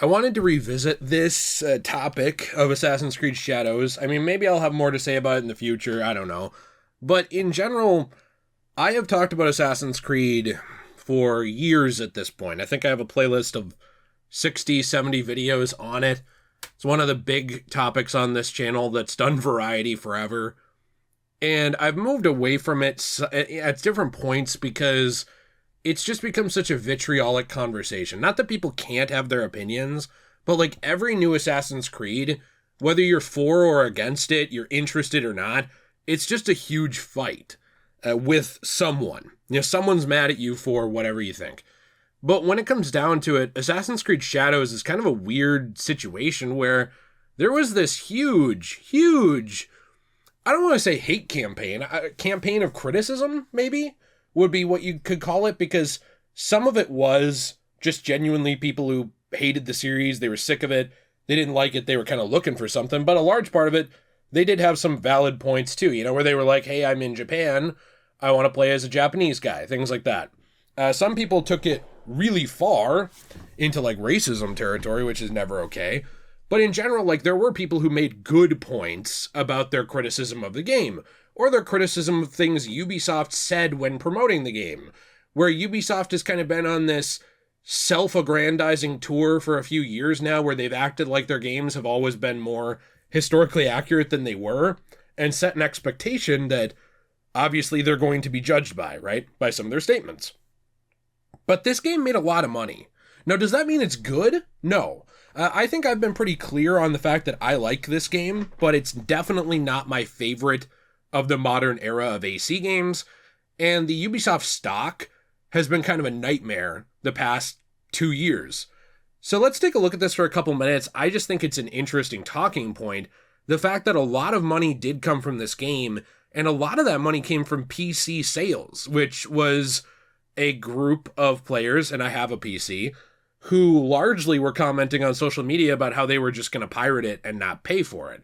I wanted to revisit this topic of Assassin's Creed Shadows. I mean, maybe I'll have more to say about it in the future. I don't know. But in general, I have talked about Assassin's Creed for years at this point. I think I have a playlist of 60, 70 videos on it. It's one of the big topics on this channel that's done variety forever. And I've moved away from it at different points because it's just become such a vitriolic conversation. Not that people can't have their opinions, but like every new Assassin's Creed, whether you're for or against it, you're interested or not, it's just a huge fight with someone. You know, someone's mad at you for whatever you think. But when it comes down to it, Assassin's Creed Shadows is kind of a weird situation where there was this huge, I don't want to say hate campaign, a campaign of criticism, maybe, would be what you could call it, because some of it was just genuinely people who hated the series, they were sick of it, they didn't like it, they were kind of looking for something, but a large part of it, they did have some valid points too, you know, where they were like, hey, I'm in Japan, I want to play as a Japanese guy, things like that. Some people took it really far into like racism territory, which is never okay. But in general, like there were people who made good points about their criticism of the game, or their criticism of things Ubisoft said when promoting the game, where Ubisoft has kind of been on this self-aggrandizing tour for a few years now, where they've acted like their games have always been more historically accurate than they were, and set an expectation that obviously they're going to be judged by, right? By some of their statements. But this game made a lot of money. Now, does that mean it's good? No. I think I've been pretty clear on the fact that I like this game, but it's definitely not my favorite of the modern era of AC games, and the Ubisoft stock has been kind of a nightmare the past 2 years. So let's take a look at this for a couple minutes. I just think it's an interesting talking point. The fact that a lot of money did come from this game, and a lot of that money came from PC sales, which was a group of players, and I have a PC, who largely were commenting on social media about how they were just going to pirate it and not pay for it.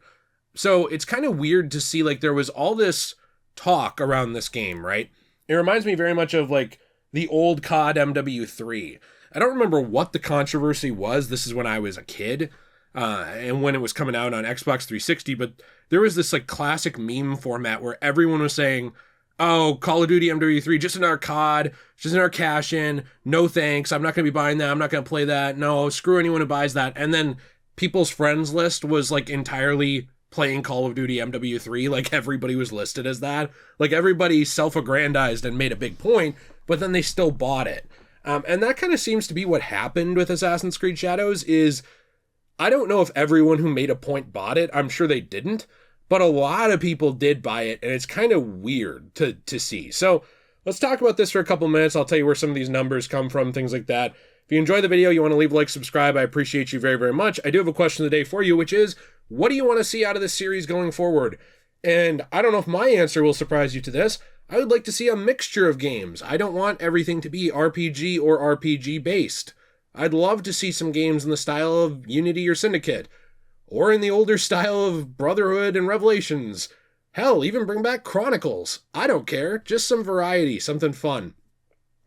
So it's kind of weird to see like there was all this talk around this game, right? It reminds me very much of like the old COD MW3. I don't remember what the controversy was. This is when I was a kid and when it was coming out on Xbox 360, but there was this like classic meme format where everyone was saying, oh, Call of Duty MW3, just another COD, just another cash-in, no thanks, I'm not going to be buying that, I'm not going to play that, no, screw anyone who buys that. And then people's friends list was like entirely playing Call of Duty MW3, like everybody was listed as that. Like everybody self-aggrandized and made a big point, but then they still bought it. And that kind of seems to be what happened with Assassin's Creed Shadows is, I don't know if everyone who made a point bought it, I'm sure they didn't, but a lot of people did buy it, and it's kind of weird to see. So let's talk about this for a couple minutes. I'll tell you where some of these numbers come from, things like that. If you enjoy the video, you want to leave a like, subscribe, I appreciate you very, very much. I do have a question of the day for you, which is, what do you want to see out of this series going forward? And I don't know if my answer will surprise you to this. I would like to see a mixture of games. I don't want everything to be RPG or RPG based. I'd love to see some games in the style of Unity or Syndicate, or in the older style of Brotherhood and Revelations. Hell, even bring back Chronicles. I don't care. Just some variety, something fun.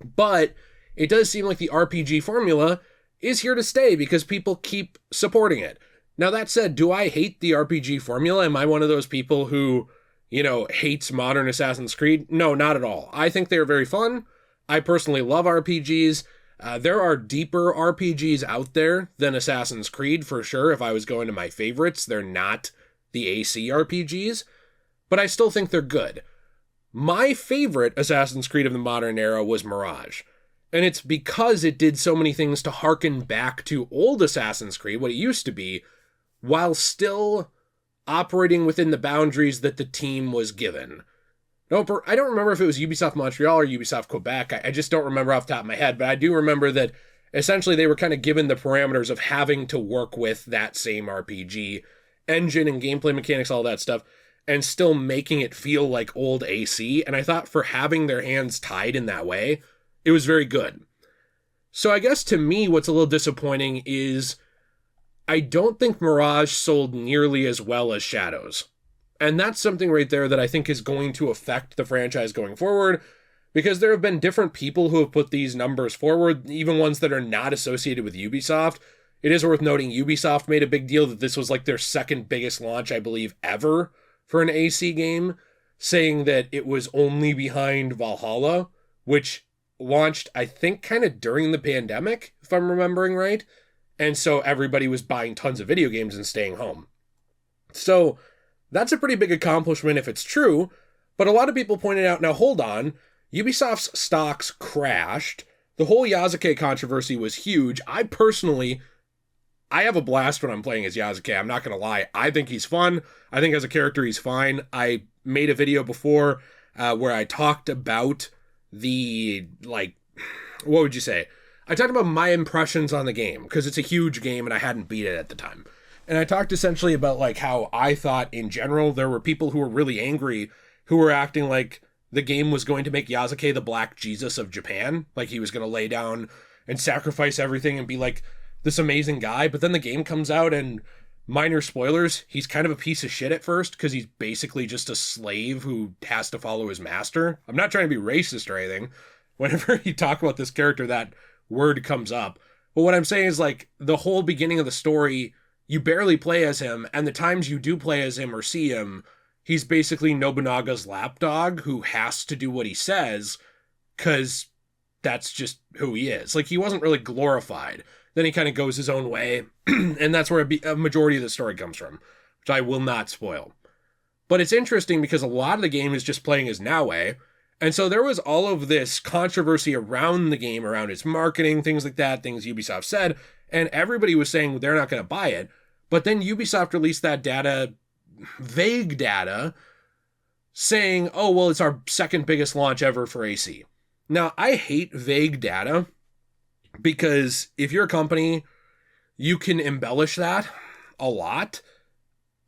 But it does seem like the RPG formula is here to stay because people keep supporting it. Now, that said, do I hate the RPG formula? Am I one of those people who, you know, hates modern Assassin's Creed? No, not at all. I think they're very fun. I personally love RPGs. There are deeper RPGs out there than Assassin's Creed, for sure. If I was going to my favorites, they're not the AC RPGs, but I still think they're good. My favorite Assassin's Creed of the modern era was Mirage, and it's because it did so many things to harken back to old Assassin's Creed, what it used to be, while still operating within the boundaries that the team was given. No, I don't remember if it was Ubisoft Montreal or Ubisoft Quebec. I just don't remember off the top of my head, but I do remember that essentially they were kind of given the parameters of having to work with that same RPG engine and gameplay mechanics, all that stuff, and still making it feel like old AC. And I thought for having their hands tied in that way, it was very good. So I guess to me, what's a little disappointing is I don't think Mirage sold nearly as well as Shadows. And that's something right there that I think is going to affect the franchise going forward, because there have been different people who have put these numbers forward, even ones that are not associated with Ubisoft, It is worth noting Ubisoft made a big deal that this was like their second biggest launch, I believe, ever for an AC game, saying that it was only behind Valhalla, which launched, I think, kind of during the pandemic, if I'm remembering right. And so everybody was buying tons of video games and staying home. So that's a pretty big accomplishment if it's true, but a lot of people pointed out, now hold on, Ubisoft's stocks crashed. The whole Yasuke controversy was huge. I have a blast when I'm playing as Yasuke, I'm not going to lie. I think he's fun. I think as a character he's fine. I made a video before where I talked about the, like, what would you say? I talked about my impressions on the game, because it's a huge game and I hadn't beat it at the time. And I talked essentially about like how I thought in general there were people who were really angry who were acting like the game was going to make Yasuke the Black Jesus of Japan. Like he was going to lay down and sacrifice everything and be like this amazing guy. But then the game comes out and, minor spoilers, he's kind of a piece of shit at first because he's basically just a slave who has to follow his master. I'm not trying to be racist or anything. Whenever you talk about this character, that word comes up. But what I'm saying is like the whole beginning of the story, you barely play as him, and the times you do play as him or see him, he's basically Nobunaga's lapdog who has to do what he says because that's just who he is. Like, he wasn't really glorified. Then he kind of goes his own way, and that's where a majority of the story comes from, which I will not spoil. But it's interesting because a lot of the game is just playing as Naoe, and so there was all of this controversy around the game, around its marketing, things like that, things Ubisoft said, and everybody was saying they're not going to buy it. But then Ubisoft released that data, vague data, saying, oh, well, it's our second biggest launch ever for AC. Now, I hate vague data because if you're a company, you can embellish that a lot.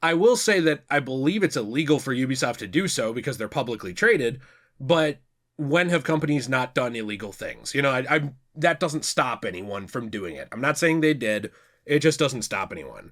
I will say that I believe it's illegal for Ubisoft to do so because they're publicly traded, but when have companies not done illegal things? You know, that doesn't stop anyone from doing it. I'm not saying they did. It just doesn't stop anyone.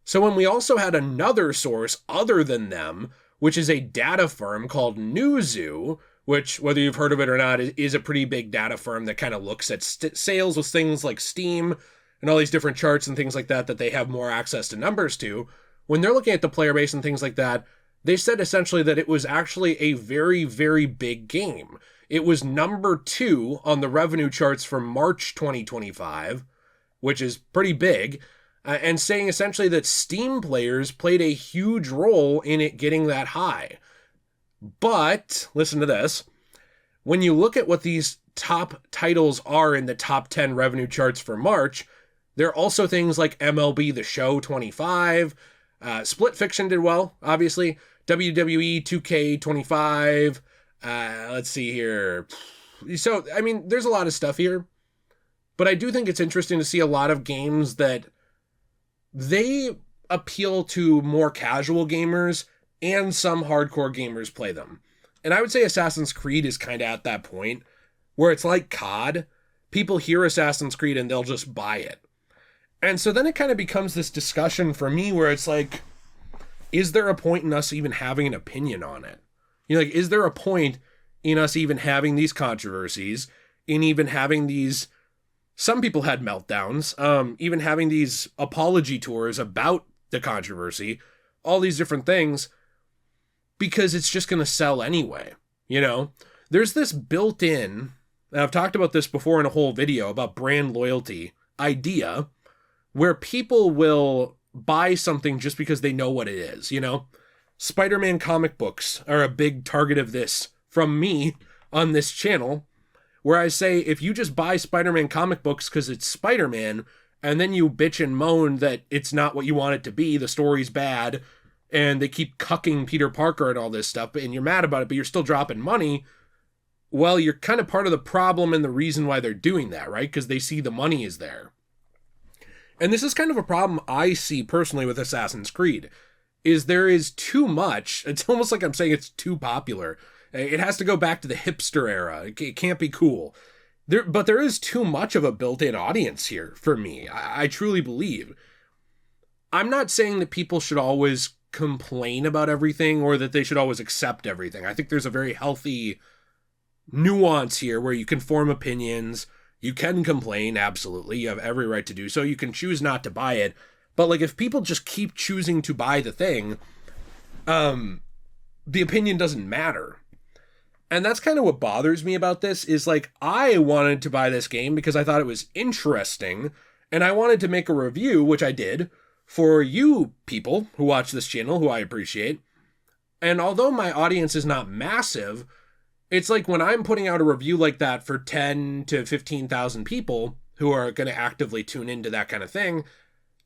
So when we also had another source other than them, which is a data firm called Newzoo, which, whether you've heard of it or not, is a pretty big data firm that kind of looks at sales with things like Steam and all these different charts and things like that they have more access to numbers to. When they're looking at the player base and things like that, they said essentially that it was actually a very, very big game. It was number 2 on the revenue charts for March 2025, which is pretty big, and saying essentially that Steam players played a huge role in it getting that high. But, listen to this, when you look at what these top titles are in the top 10 revenue charts for March, there are also things like MLB The Show 25, Split Fiction did well, obviously, WWE 2K25, let's see here. So, I mean, there's a lot of stuff here, but I do think it's interesting to see a lot of games that they appeal to more casual gamers and some hardcore gamers play them. And I would say Assassin's Creed is kind of at that point where it's like COD. People hear Assassin's Creed and they'll just buy it. And so then it kind of becomes this discussion for me where it's like, is there a point in us even having an opinion on it? You know, like, is there a point in us even having these controversies, in even having these, some people had meltdowns, even having these apology tours about the controversy, all these different things, because it's just going to sell anyway, you know? There's this built-in, and I've talked about this before in a whole video about brand loyalty idea, where people will buy something just because they know what it is, you know? Spider-Man comic books are a big target of this from me on this channel, where I say, if you just buy Spider-Man comic books because it's Spider-Man, and then you bitch and moan that it's not what you want it to be, the story's bad, and they keep cucking Peter Parker and all this stuff, and you're mad about it, but you're still dropping money, well, you're kind of part of the problem and the reason why they're doing that, right? Because they see the money is there. And this is kind of a problem I see personally with Assassin's Creed, is there is too much. It's almost like I'm saying it's too popular. It has to go back to the hipster era. It can't be cool. But there is too much of a built-in audience here for me. I truly believe. I'm not saying that people should always complain about everything or that they should always accept everything. I think there's a very healthy nuance here where you can form opinions, You can complain, absolutely. You have every right to do so. You can choose not to buy it. But, like, if people just keep choosing to buy the thing, the opinion doesn't matter. And that's kind of what bothers me about this, is, like, I wanted to buy this game because I thought it was interesting, and I wanted to make a review, which I did, for you people who watch this channel, who I appreciate. And although my audience is not massive, it's like when I'm putting out a review like that for 10 to 15,000 people who are going to actively tune into that kind of thing,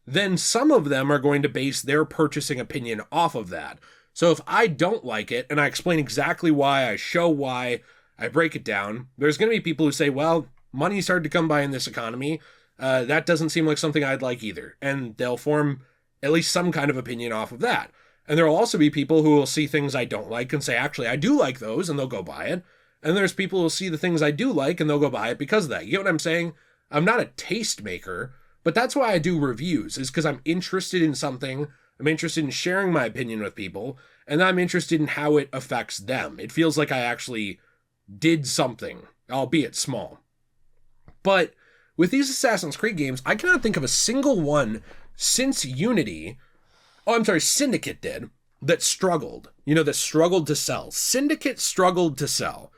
then some of them are going to base their purchasing opinion off of that. So if I don't like it, and I explain exactly why, I show why, I break it down, there's going to be people who say, well, money's hard to come by in this economy. That doesn't seem like something I'd like either. And they'll form at least some kind of opinion off of that. And there will also be people who will see things I don't like and say, actually, I do like those, and they'll go buy it. And there's people who will see the things I do like, and they'll go buy it because of that. You get what I'm saying? I'm not a taste maker, but that's why I do reviews, is because I'm interested in something. I'm interested in sharing my opinion with people, and I'm interested in how it affects them. It feels like I actually did something, albeit small. But with these Assassin's Creed games, I cannot think of a single one since Syndicate did, that struggled. That struggled to sell. Syndicate struggled to sell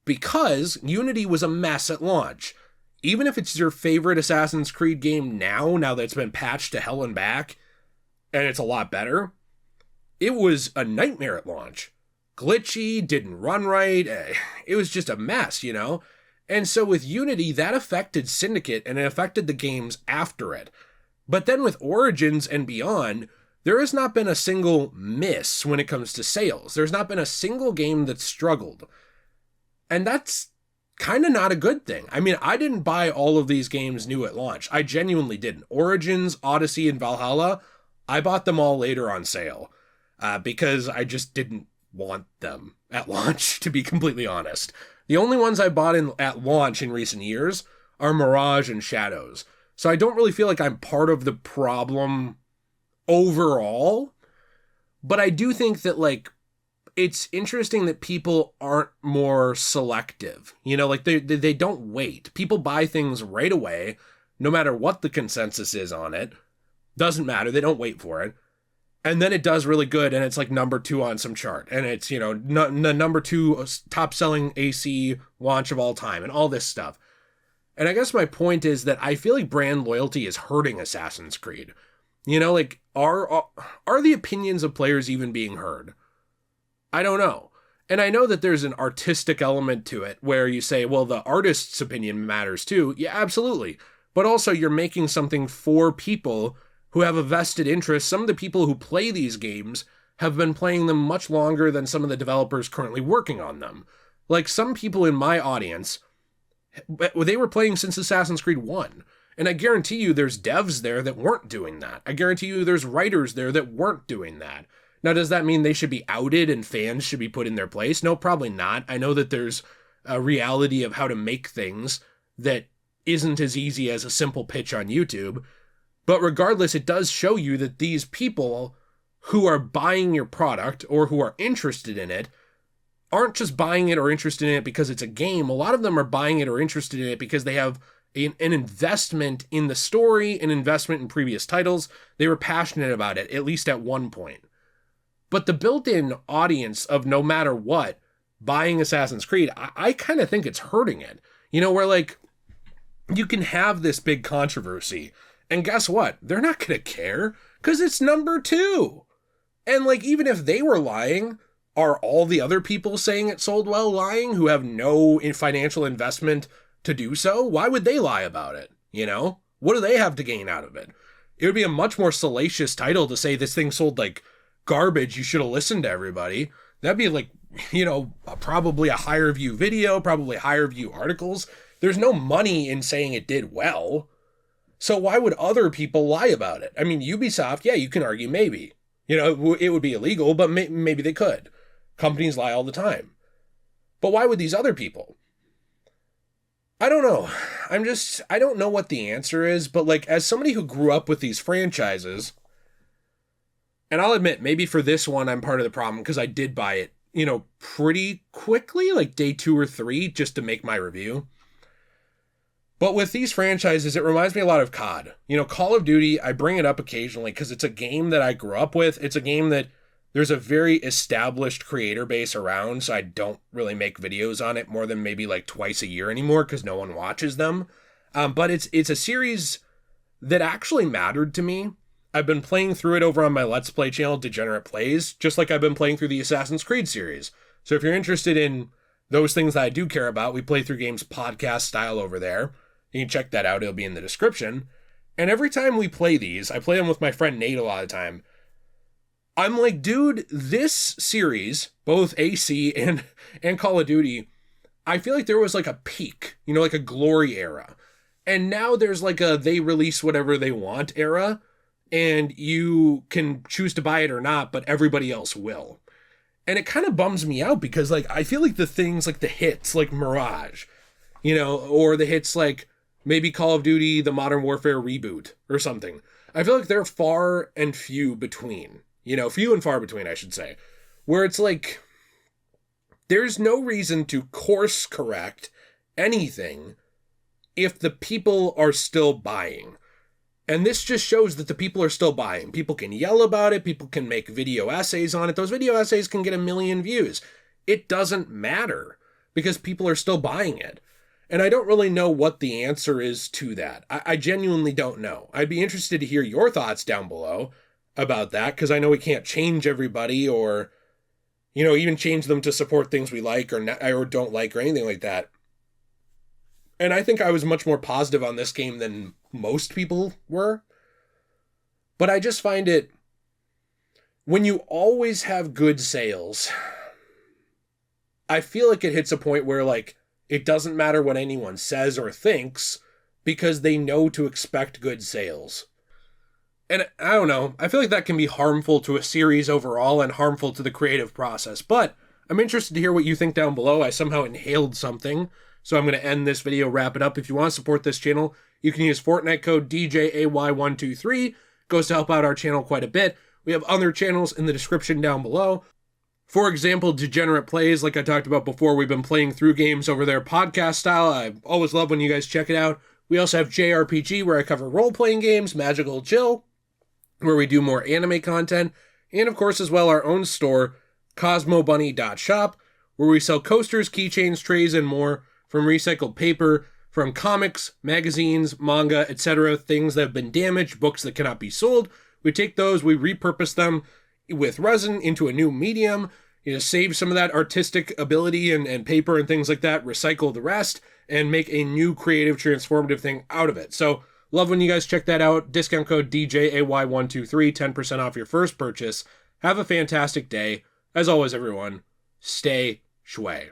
because Unity was a mess at launch. Even if it's your favorite Assassin's Creed game now that it's been patched to hell and back, and it's a lot better, it was a nightmare at launch. Glitchy, didn't run right, it was just a mess, And so with Unity, that affected Syndicate, and it affected the games after it. But then with Origins and beyond, there has not been a single miss when it comes to sales. There's not been a single game that struggled. And that's kind of not a good thing. I mean, I didn't buy all of these games new at launch. I genuinely didn't. Origins, Odyssey, and Valhalla, I bought them all later on sale because I just didn't want them at launch, to be completely honest. The only ones I bought at launch in recent years are Mirage and Shadows. So I don't really feel like I'm part of the problem overall, but I do think that, like, it's interesting that people aren't more selective. They don't wait. People buy things right away, no matter what the consensus is on it. Doesn't matter. They don't wait for it. And then it does really good, and it's like number 2 on some chart. And it's, the number 2 top-selling AC launch of all time, and all this stuff. And I guess my point is that I feel like brand loyalty is hurting Assassin's Creed. Are the opinions of players even being heard? I don't know. And I know that there's an artistic element to it where you say, well, the artist's opinion matters too. Yeah, absolutely. But also you're making something for people who have a vested interest. Some of the people who play these games have been playing them much longer than some of the developers currently working on them. Like, some people in my audience, they were playing since Assassin's Creed 1. And I guarantee you there's devs there that weren't doing that. I guarantee you there's writers there that weren't doing that. Now, does that mean they should be outed and fans should be put in their place? No, probably not. I know that there's a reality of how to make things that isn't as easy as a simple pitch on YouTube. But regardless, it does show you that these people who are buying your product or who are interested in it aren't just buying it or interested in it because it's a game. A lot of them are buying it or interested in it because they have an investment in the story, an investment in previous titles. They were passionate about it, at least at one point. But the built-in audience of no matter what buying Assassin's Creed, I kind of think it's hurting it. Where, like, you can have this big controversy, and guess what? They're not going to care because it's number 2. And, like, even if they were lying, are all the other people saying it sold well lying who have no financial investment to do so? Why would they lie about it? What do they have to gain out of it? It would be a much more salacious title to say this thing sold like garbage, you should have listened to everybody. That'd be like, probably a higher view video, probably higher view articles. There's no money in saying it did well. So why would other people lie about it? I mean, Ubisoft, yeah, you can argue maybe. It would be illegal, but maybe they could. Companies lie all the time. But why would these other people? I don't know. I don't know what the answer is, but, like, as somebody who grew up with these franchises, and I'll admit, maybe for this one, I'm part of the problem because I did buy it, pretty quickly, like day 2 or 3, just to make my review. But with these franchises, it reminds me a lot of COD. You know, Call of Duty, I bring it up occasionally because it's a game that I grew up with. It's a game that there's a very established creator base around, so I don't really make videos on it more than maybe like twice a year anymore because no one watches them. But it's a series that actually mattered to me. I've been playing through it over on my Let's Play channel, Degenerate Plays, just like I've been playing through the Assassin's Creed series. So if you're interested in those things that I do care about, we play through games podcast style over there. You can check that out. It'll be in the description. And every time we play these, I play them with my friend Nate a lot of the time. I'm like, dude, this series, both AC and Call of Duty, I feel like there was like a peak, you know, like a glory era. And now there's like a they release whatever they want era. And you can choose to buy it or not, but everybody else will. And it kind of bums me out because, like, I feel like the things, like the hits, like Mirage, you know, or the hits like maybe Call of Duty, the Modern Warfare reboot or something. I feel like they're far and few between, you know, few and far between, I should say, where it's like, there's no reason to course correct anything if the people are still buying. And this just shows that the people are still buying. People can yell about it. People can make video essays on it. Those video essays can get 1 million views. It doesn't matter because people are still buying it. And I don't really know what the answer is to that. I genuinely don't know. I'd be interested to hear your thoughts down below about that because I know we can't change everybody or, you know, even change them to support things we like or don't like or anything like that. And I think I was much more positive on this game than most people were. But I just find it, when you always have good sales, I feel like it hits a point where, like, it doesn't matter what anyone says or thinks because they know to expect good sales. And I don't know, I feel like that can be harmful to a series overall and harmful to the creative process. But I'm interested to hear what you think down below. I somehow inhaled something. So I'm going to end this video, wrap it up. If you want to support this channel, you can use Fortnite code DJAY123. Goes to help out our channel quite a bit. We have other channels in the description down below. For example, Degenerate Plays, like I talked about before, we've been playing through games over there podcast style. I always love when you guys check it out. We also have JRPG, where I cover role-playing games, Magical Chill, where we do more anime content. And of course, as well, our own store, CosmoBunny.shop, where we sell coasters, keychains, trays, and more from recycled paper, from comics, magazines, manga, etc., things that have been damaged, books that cannot be sold. We take those, we repurpose them with resin into a new medium, you know, save some of that artistic ability and paper and things like that, recycle the rest, and make a new creative, transformative thing out of it. So, love when you guys check that out. Discount code DJAY123, 10% off your first purchase. Have a fantastic day. As always, everyone, stay shui.